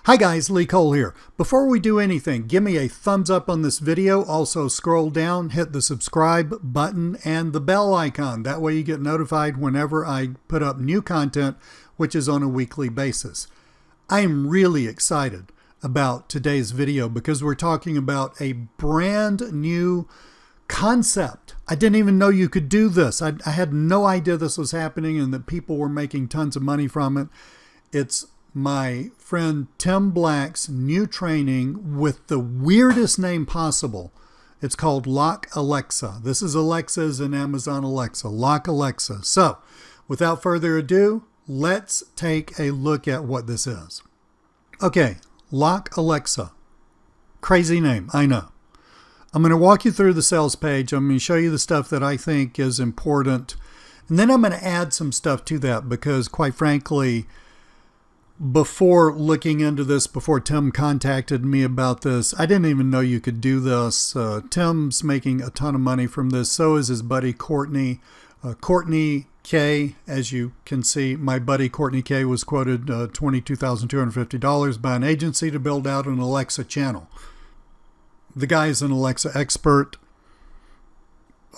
Hi guys, Lee Cole here. Before we do anything, give me a thumbs up on this video. Also scroll down, hit the subscribe button and the bell icon. That way you get notified whenever I put up new content, which is on a weekly basis. I am really excited about today's video because we're talking about a brand new concept. I didn't even know you could do this. I had no idea this was happening and that people were making tons of money from it. It's my friend Tim Black's new training with the weirdest name possible. It's called LocAlexa. This is Alexa as in Amazon Alexa, LocAlexa. So without further ado, let's take a look at what this is. Okay, LocAlexa. Crazy name, I know. I'm going to walk you through the sales page. I'm going to show you the stuff that I think is important. And then I'm going to add some stuff to that because quite frankly, before looking into this, before Tim contacted me about this, I didn't even know you could do this. Tim's making a ton of money from this. So is his buddy Courtney. Courtney K, as you can see, my buddy Courtney K was quoted $22,250 by an agency to build out an Alexa channel. The guy is an Alexa expert.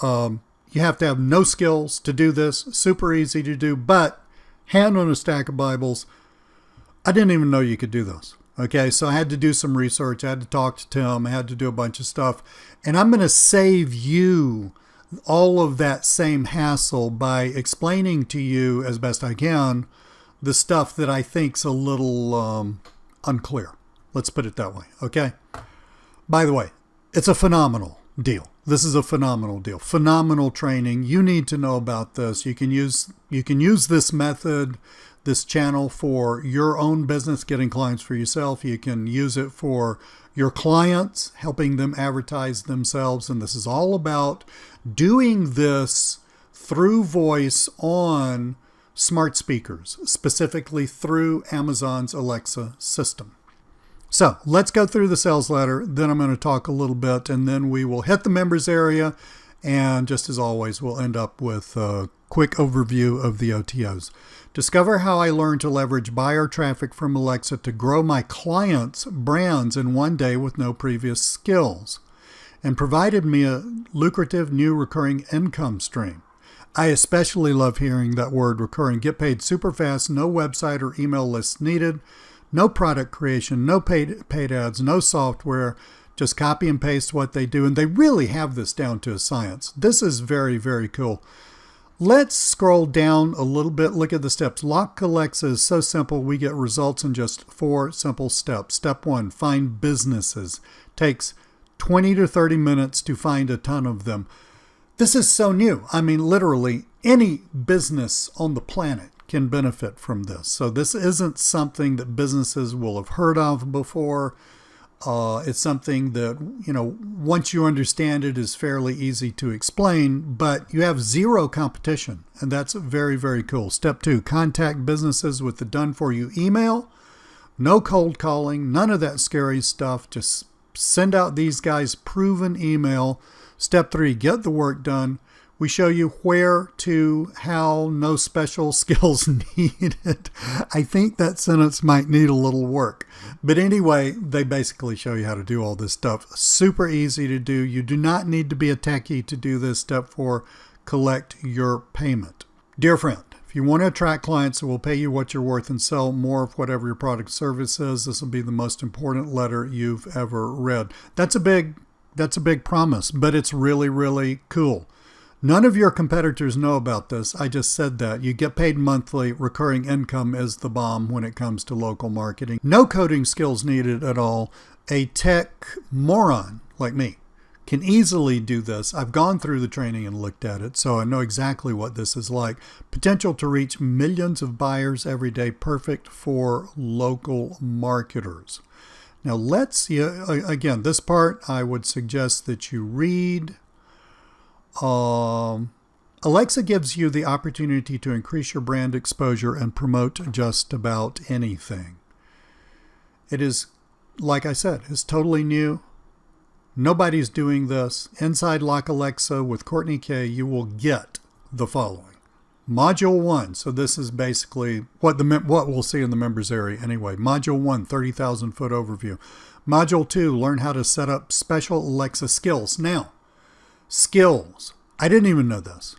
You have to have no skills to do this. Super easy to do, but hand on a stack of Bibles. I didn't even know you could do this. Okay, so I had to do some research. I had to talk to Tim. I had to do a bunch of stuff. And I'm going to save you all of that same hassle by explaining to you as best I can the stuff that I think's a little unclear. Let's put it that way. Okay. By the way, it's a phenomenal deal. This is a phenomenal deal. Phenomenal training. You need to know about this. You can use this method, this channel for your own business, getting clients for yourself. You can use it for your clients, helping them advertise themselves. And this is all about doing this through voice on smart speakers, specifically through Amazon's Alexa system. So let's go through the sales letter. Then I'm going to talk a little bit and then we will hit the members area. And just as always, we'll end up with a quick overview of the OTOs. Discover how I learned to leverage buyer traffic from Alexa to grow my clients' brands in one day with no previous skills, and provided me a lucrative new recurring income stream. I especially love hearing that word recurring. Get paid super fast, no website or email lists needed, no product creation, no paid ads, no software, just copy and paste what they do. And they really have this down to a science. This is very, very cool. Let's scroll down a little bit. Look at the steps. LocAlexa is so simple. We get results in just 4 simple steps. Step 1, find businesses. Takes 20 to 30 minutes to find a ton of them. This is so new. I mean, literally any business on the planet can benefit from this. So this isn't something that businesses will have heard of before. It's something that, once you understand it, is fairly easy to explain, but you have zero competition. And that's very, very cool. Step 2, contact businesses with the done-for-you email. No cold calling, none of that scary stuff. Just send out these guys' proven email. Step 3, get the work done. We show you where to, how, no special skills needed. I think that sentence might need a little work. But anyway, they basically show you how to do all this stuff. Super easy to do. You do not need to be a techie to do this. Step 4, collect your payment. Dear friend, if you want to attract clients who will pay you what you're worth and sell more of whatever your product or service is, this will be the most important letter you've ever read. That's a big promise, but it's really, really cool. None of your competitors know about this. I just said that. You get paid monthly. Recurring income is the bomb when it comes to local marketing. No coding skills needed at all. A tech moron like me can easily do this. I've gone through the training and looked at it, so I know exactly what this is like. Potential to reach millions of buyers every day. Perfect for local marketers. Now let's see, again, this part I would suggest that you read. Alexa gives you the opportunity to increase your brand exposure and promote just about anything. It is, like I said, it's totally new. Nobody's doing this. Inside LocAlexa with Courtney K, you will get the following. Module 1, so this is basically what we'll see in the members area anyway. Module 1, 30,000 foot overview. Module 2, learn how to set up special Alexa skills. Now, skills. I didn't even know this.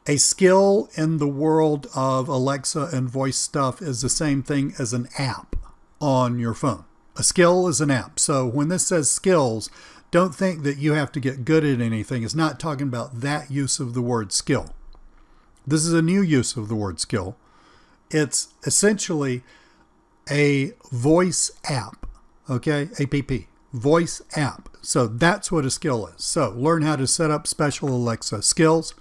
A skill in the world of Alexa and voice stuff is the same thing as an app on your phone. A skill is an app. So when this says skills, don't think that you have to get good at anything. It's not talking about that use of the word skill. This is a new use of the word skill. It's essentially a voice app, okay? APP, voice app. So that's what a skill is. So learn how to set up special Alexa skills,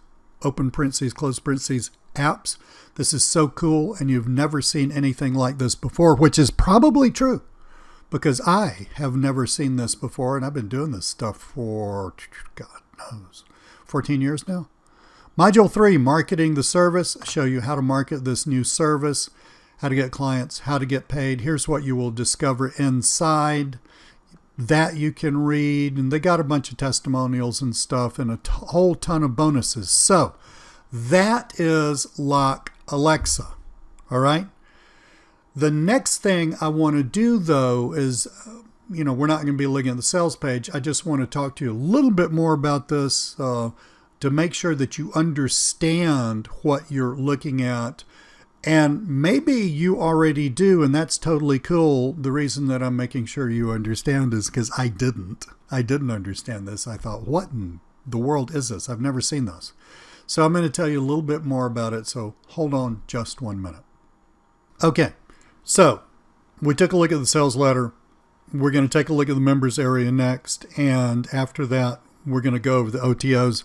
open parentheses, close parentheses, apps. This is so cool, and you've never seen anything like this before, which is probably true because I have never seen this before, and I've been doing this stuff for, God knows, 14 years now. Module 3, marketing the service. Show you how to market this new service, how to get clients, how to get paid. Here's what you will discover inside. That you can read, and they got a bunch of testimonials and stuff and a whole ton of bonuses. So that is LocAlexa. All right. The next thing I want to do though is, we're not going to be looking at the sales page. I just want to talk to you a little bit more about this to make sure that you understand what you're looking at. And maybe you already do, and that's totally cool. The reason that I'm making sure you understand is because I didn't understand this. I thought, what in the world is this? I've never seen this. So I'm going to tell you a little bit more about it. So hold on just 1 minute. Okay, so we took a look at the sales letter. We're going to take a look at the members area next. And after that, we're going to go over the OTOs.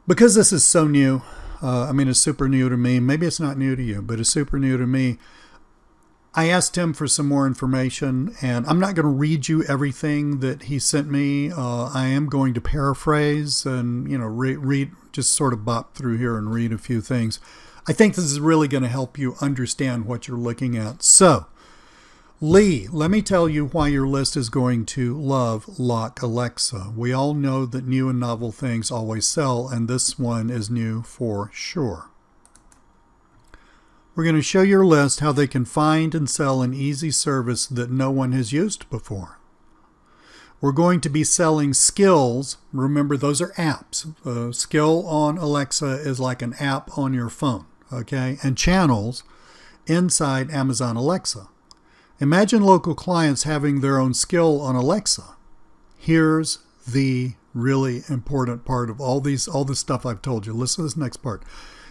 Because this is so new, it's super new to me. Maybe it's not new to you, but it's super new to me. I asked him for some more information, and I'm not going to read you everything that he sent me. I am going to paraphrase and, read, just sort of bop through here and read a few things. I think this is really going to help you understand what you're looking at. So, Lee, let me tell you why your list is going to love LocAlexa. We all know that new and novel things always sell, and this one is new for sure. We're going to show your list how they can find and sell an easy service that no one has used before. We're going to be selling skills. Remember, those are apps. A skill on Alexa is like an app on your phone, okay? And channels inside Amazon Alexa. Imagine local clients having their own skill on Alexa. Here's the really important part of all this stuff I've told you. Listen to this next part.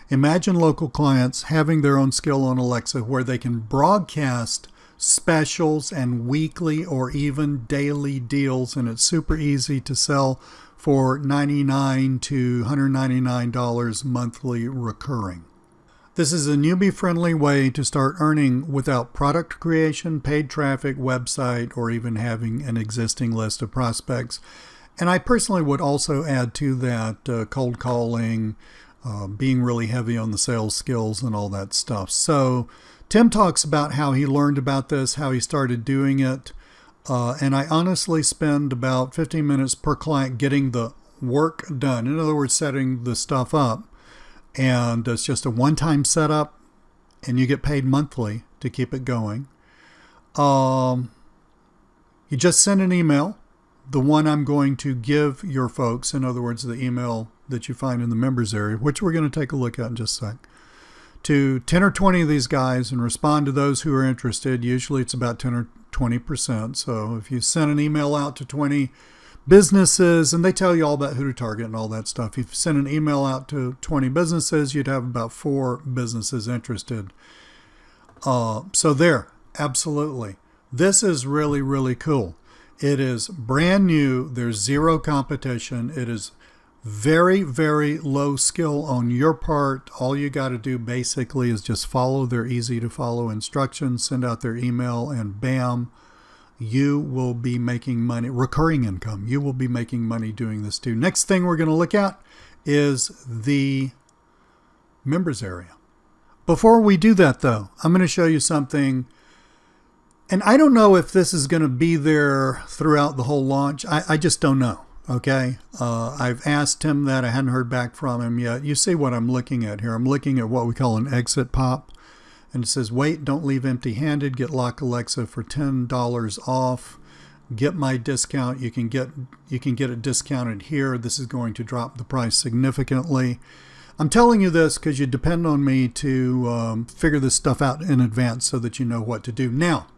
Imagine local clients having their own skill on Alexa where they can broadcast specials and weekly or even daily deals, and it's super easy to sell for $99 to $199 monthly recurring. This is a newbie-friendly way to start earning without product creation, paid traffic, website, or even having an existing list of prospects. And I personally would also add to that cold calling, being really heavy on the sales skills and all that stuff. So Tim talks about how he learned about this, how he started doing it. And I honestly spend about 15 minutes per client getting the work done. In other words, setting the stuff up. And it's just a one-time setup, and you get paid monthly to keep it going. You just send an email, the one I'm going to give your folks, in other words, the email that you find in the members area, which we're going to take a look at in just a sec, to 10 or 20 of these guys and respond to those who are interested. Usually it's about 10 or 20%. So if you send an email out to 20 businesses, and they tell you all about who to target and all that stuff. If you send an email out to 20 businesses, you'd have about 4 businesses interested. So there, absolutely. This is really, really cool. It is brand new. There's zero competition. It is very, very low skill on your part. All you got to do basically is just follow their easy to follow instructions, send out their email, and bam, you will be making money, recurring income. You will be making money doing this too. Next thing we're going to look at is the members area. Before we do that though, I'm going to show you something. And I don't know if this is going to be there throughout the whole launch. I just don't know. Okay, I've asked him that. I hadn't heard back from him yet. You see what I'm looking at here. I'm looking at what we call an exit pop. And it says, wait, don't leave empty-handed. Get LocAlexa for $10 off. Get my discount. You can get it discounted here. This is going to drop the price significantly. I'm telling you this because you depend on me to figure this stuff out in advance so that you know what to do. Now,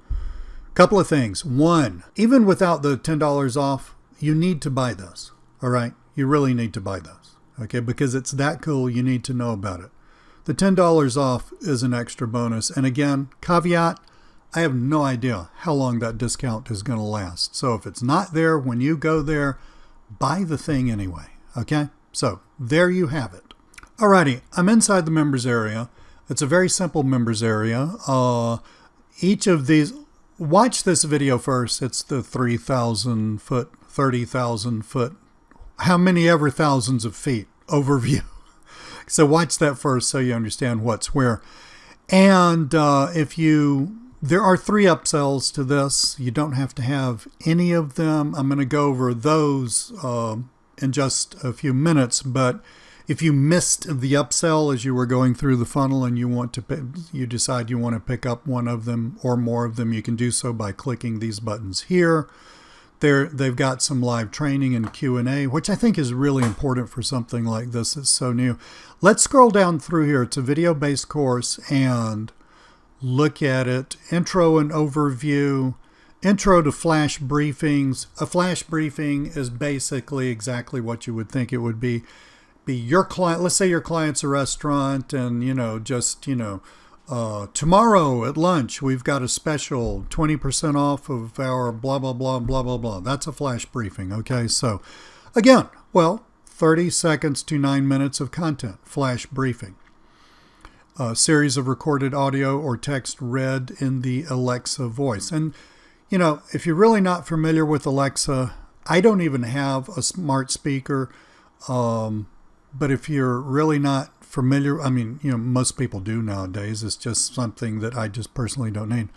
a couple of things. One, even without the $10 off, you need to buy this. All right? You really need to buy this. Okay? Because it's that cool, you need to know about it. The $10 off is an extra bonus. And again, caveat, I have no idea how long that discount is going to last. So if it's not there when you go there, buy the thing anyway. Okay? So there you have it. Alrighty, I'm inside the members area. It's a very simple members area. Each of these, watch this video first. It's the 3,000 foot, 30,000 foot, how many ever thousands of feet overview. So watch that first so you understand what's where. And there are 3 upsells to this. You don't have to have any of them. I'm going to go over those in just a few minutes. But if you missed the upsell as you were going through the funnel and you decide you want to pick up one of them or more of them, you can do so by clicking these buttons here. They've got some live training and Q&A, which I think is really important for something like this. It's so new. Let's scroll down through here. It's a video-based course, and look at it. Intro and overview. Intro to flash briefings. A flash briefing is basically exactly what you would think it would be. Your client, let's say your client's a restaurant, and tomorrow at lunch we've got a special 20% off of our blah blah blah blah blah blah. That's a flash briefing. Okay, so again, 30 seconds to 9 minutes of content. Flash briefing. A series of recorded audio or text read in the Alexa voice. And if you're really not familiar with Alexa, I don't even have a smart speaker. But if you're really not familiar, most people do nowadays. It's just something that I just personally don't need.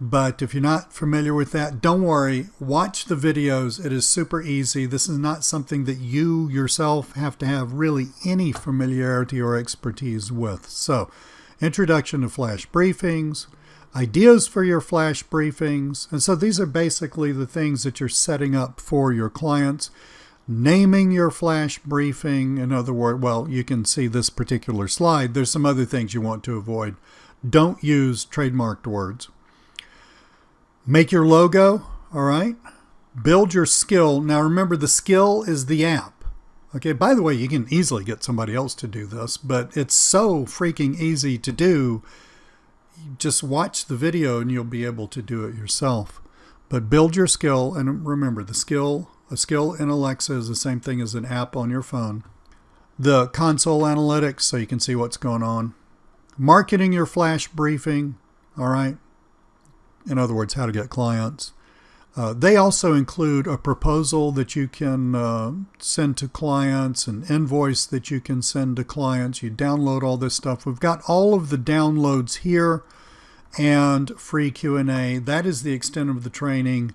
But if you're not familiar with that, don't worry. Watch the videos. It is super easy. This is not something that you yourself have to have really any familiarity or expertise with. So, introduction to flash briefings, ideas for your flash briefings. And so these are basically the things that you're setting up for your clients. Naming your flash briefing. In other words, you can see this particular slide. There's some other things you want to avoid. Don't use trademarked words. Make your logo, all right? Build your skill. Now remember, the skill is the app. Okay, by the way, you can easily get somebody else to do this, but it's so freaking easy to do. Just watch the video and you'll be able to do it yourself. But build your skill, and remember, a skill in Alexa is the same thing as an app on your phone. The console analytics, so you can see what's going on. Marketing your flash briefing, all right? In other words, how to get clients. They also include a proposal that you can send to clients, an invoice that you can send to clients. You download all this stuff. We've got all of the downloads here and free Q&A. That is the extent of the training.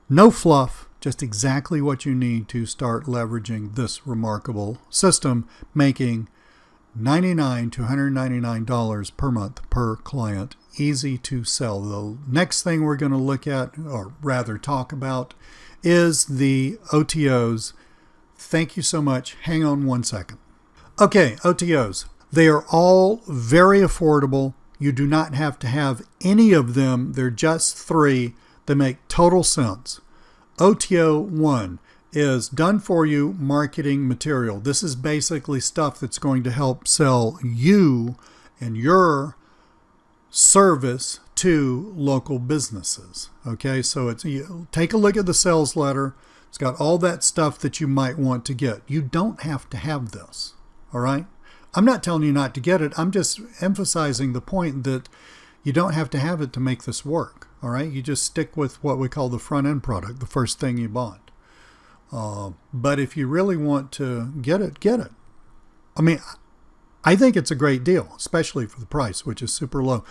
No fluff, just exactly what you need to start leveraging this remarkable system, making $99 to $199 per month per client. Easy to sell. The next thing we're going to look at, or rather talk about, is the OTOs. Thank you so much. Hang on one second. Okay, OTOs. They are all very affordable. You do not have to have any of them. They're just 3. They make total sense. OTO 1 is done for you marketing material. This is basically stuff that's going to help sell you and your service to local businesses. Okay, so take a look at the sales letter. It's got all that stuff that you might want to get. You don't have to have this. All right, I'm not telling you not to get it. I'm just emphasizing the point that you don't have to have it to make this work. All right, you just stick with what we call the front end product, the first thing you bought. But if you really want to get it, get it. I think it's a great deal, especially for the price, which is super low.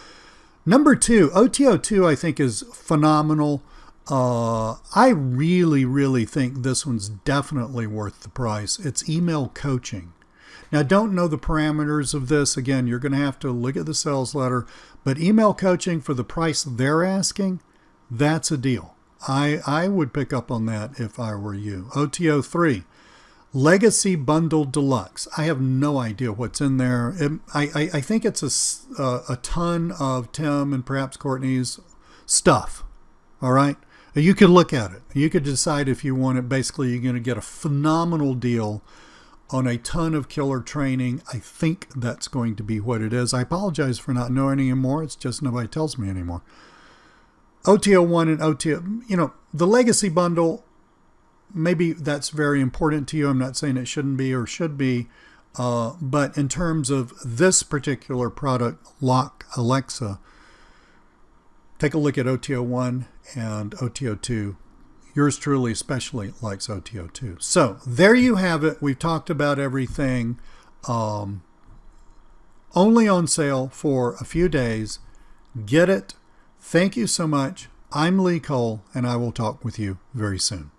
Number 2, OTO 2, I think is phenomenal. I really think this one's definitely worth the price. It's email coaching. Now, don't know the parameters of this. Again, you're going to have to look at the sales letter, but email coaching for the price they're asking, that's a deal. I would pick up on that if I were you. OTO 3, Legacy Bundle Deluxe. I have no idea what's in there. I think it's a ton of Tim and perhaps Courtney's stuff. All right. You could look at it. You could decide if you want it. Basically, you're going to get a phenomenal deal on a ton of killer training. I think that's going to be what it is. I apologize for not knowing anymore. It's just nobody tells me anymore. OTO 1 and OTO, the Legacy Bundle, maybe that's very important to you. I'm not saying it shouldn't be or should be. But in terms of this particular product, LocAlexa, take a look at OTO 1 and OTO 2. Yours truly especially likes OTO 2. So there you have it. We've talked about everything. Only on sale for a few days. Get it. Thank you so much. I'm Lee Cole, and I will talk with you very soon.